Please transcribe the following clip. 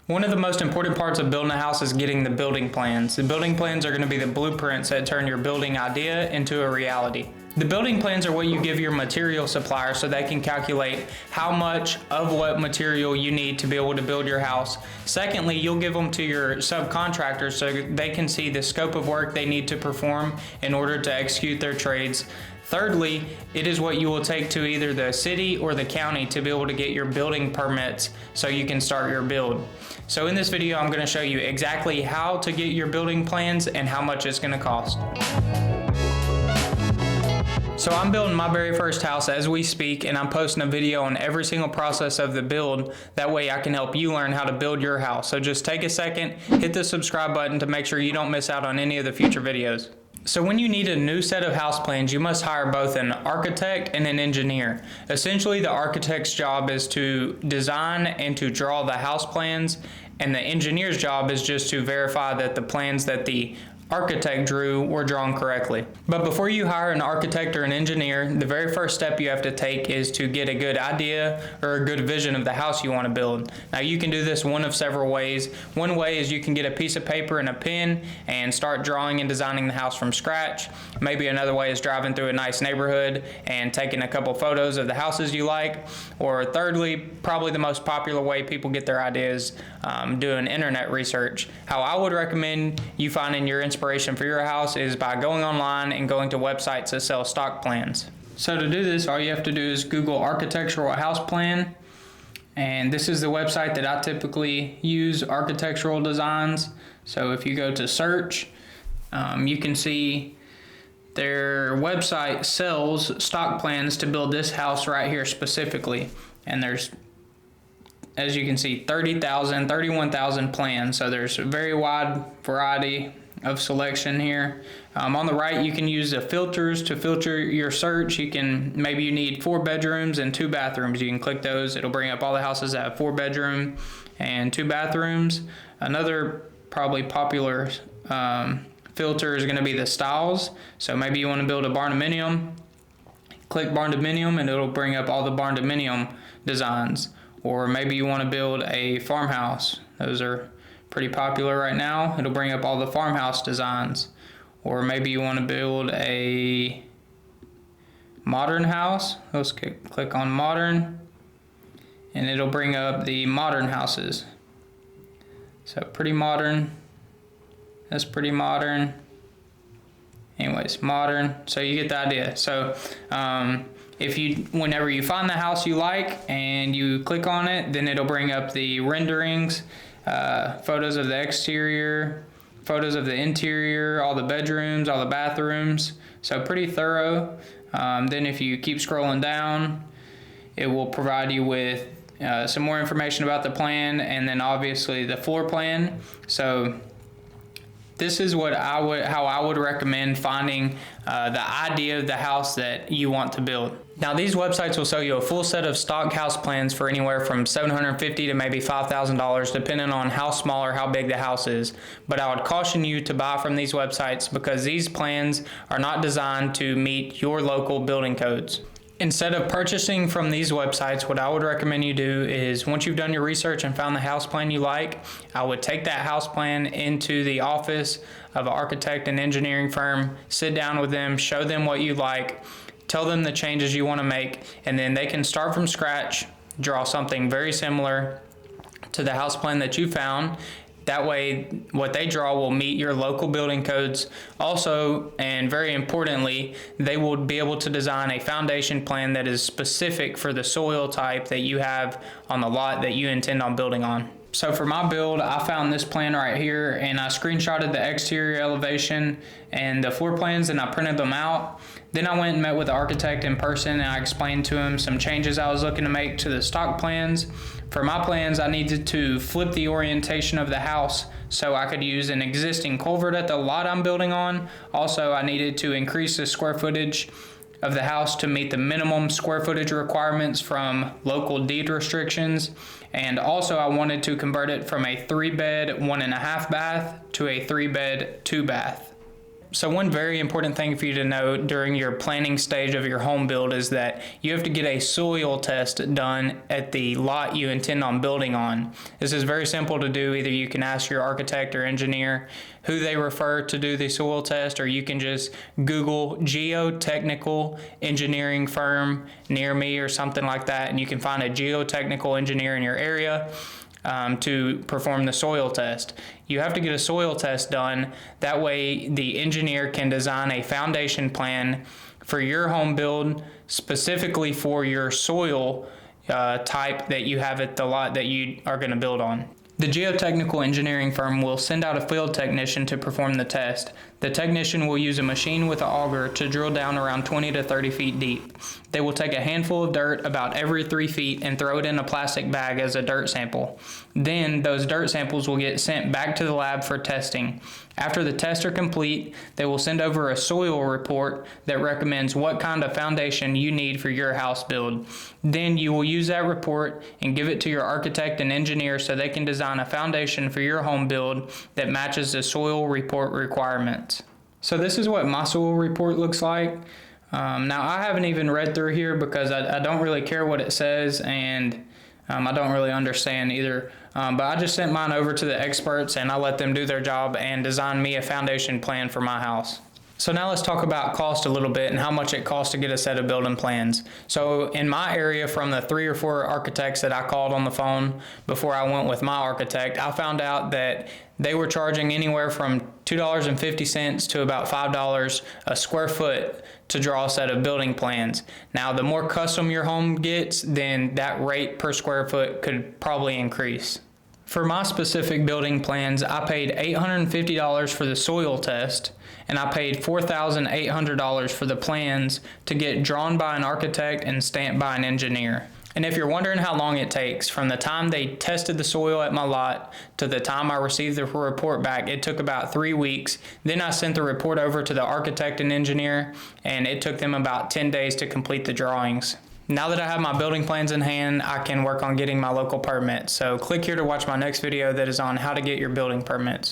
One of the most important parts of building a house is getting the building plans. The building plans are going to be the blueprints that turn your building idea into a reality. The building plans are what you give your material supplier so they can calculate how much of what material you need to be able to build your house. Secondly, you'll give them to your subcontractors so they can see the scope of work they need to perform in order to execute their trades. Thirdly, it is what you will take to either the city or the county to be able to get your building permits so you can start your build. So in this video, I'm going to show you exactly how to get your building plans and how much it's going to cost. So I'm building my very first house as we speak, and I'm posting a video on every single process of the build. That way I can help you learn how to build your house. So just take a second, hit the subscribe button to make sure you don't miss out on any of the future videos. So when you need a new set of house plans, you must hire both an architect and an engineer. Essentially, the architect's job is to design and to draw the house plans, and the engineer's job is just to verify that the plans that the architect drew were drawn correctly. But before you hire an architect or an engineer, the very first step you have to take is to get a good idea or a good vision of the house you want to build. Now you can do this one of several ways. One way is you can get a piece of paper and a pen and start drawing and designing the house from scratch. Maybe another way is driving through a nice neighborhood and taking a couple photos of the houses you like. Or thirdly, probably the most popular way people get their ideas, doing internet research. How I would recommend you finding your inspiration for your house is by going online and going to websites that sell stock plans. So to do this, all you have to do is Google architectural house plan, and this is the website that I typically use, architectural designs. So if you go to search, you can see their website sells stock plans to build this house right here specifically, and there's, as you can see, 30,000, 31,000 plans. So there's a very wide variety of selection here. On the right, you can use the filters to filter your search. Maybe you need 4 bedrooms and 2 bathrooms. You can click those. It'll bring up all the houses that have 4 bedrooms and 2 bathrooms. Another probably popular filter is going to be the styles. So maybe you want to build a barn-dominium. Click barn-dominium and it'll bring up all the barn-dominium designs. Or maybe you want to build a farmhouse. Those are pretty popular right now. It'll bring up all the farmhouse designs. Or maybe you want to build a modern house. Let's click on modern, and it'll bring up the modern houses. So pretty modern. That's pretty modern. Anyways, modern. So you get the idea. So whenever you find the house you like and you click on it, then it'll bring up the renderings, photos of the exterior, photos of the interior, all the bedrooms, all the bathrooms. So pretty thorough. Then if you keep scrolling down, it will provide you with some more information about the plan, and then obviously the floor plan. So this is how I would recommend finding the idea of the house that you want to build. Now these websites will sell you a full set of stock house plans for anywhere from $750 to maybe $5,000 depending on how small or how big the house is. But I would caution you to buy from these websites because these plans are not designed to meet your local building codes. Instead of purchasing from these websites, what I would recommend you do is, once you've done your research and found the house plan you like, I would take that house plan into the office of an architect and engineering firm, sit down with them, show them what you like, tell them the changes you want to make, and then they can start from scratch, draw something very similar to the house plan that you found. That way, what they draw will meet your local building codes. Also, and very importantly, they will be able to design a foundation plan that is specific for the soil type that you have on the lot that you intend on building on. So for my build, I found this plan right here, and I screenshotted the exterior elevation and the floor plans, and I printed them out. Then I went and met with the architect in person, and I explained to him some changes I was looking to make to the stock plans. For my plans, I needed to flip the orientation of the house so I could use an existing culvert at the lot I'm building on. Also, I needed to increase the square footage of the house to meet the minimum square footage requirements from local deed restrictions. And also I wanted to convert it from a 3-bed, 1.5 bath to a 3-bed, 2-bath. So one very important thing for you to know during your planning stage of your home build is that you have to get a soil test done at the lot you intend on building on. This is very simple to do. Either you can ask your architect or engineer who they refer to do the soil test, or you can just Google geotechnical engineering firm near me or something like that, and you can find a geotechnical engineer in your area to perform the soil test. You have to get a soil test done. That way the engineer can design a foundation plan for your home build specifically for your soil type that you have at the lot that you are going to build on. The geotechnical engineering firm will send out a field technician to perform the test. The technician will use a machine with an auger to drill down around 20 to 30 feet deep. They will take a handful of dirt about every 3 feet and throw it in a plastic bag as a dirt sample. Then those dirt samples will get sent back to the lab for testing. After the tests are complete, they will send over a soil report that recommends what kind of foundation you need for your house build. Then you will use that report and give it to your architect and engineer so they can design a foundation for your home build that matches the soil report requirements. So this is what my soil report looks like. Now I haven't even read through here because I don't really care what it says, and I don't really understand either. But I just sent mine over to the experts and I let them do their job and design me a foundation plan for my house. So now let's talk about cost a little bit and how much it costs to get a set of building plans. So in my area, from the 3 or 4 architects that I called on the phone before I went with my architect, I found out that they were charging anywhere from $2.50 to about $5 a square foot to draw a set of building plans. Now, the more custom your home gets, then that rate per square foot could probably increase. For my specific building plans, I paid $850 for the soil test, and I paid $4,800 for the plans to get drawn by an architect and stamped by an engineer. And if you're wondering how long it takes, from the time they tested the soil at my lot to the time I received the report back, it took about 3 weeks. Then I sent the report over to the architect and engineer, and it took them about 10 days to complete the drawings. Now that I have my building plans in hand, I can work on getting my local permits. So click here to watch my next video that is on how to get your building permits.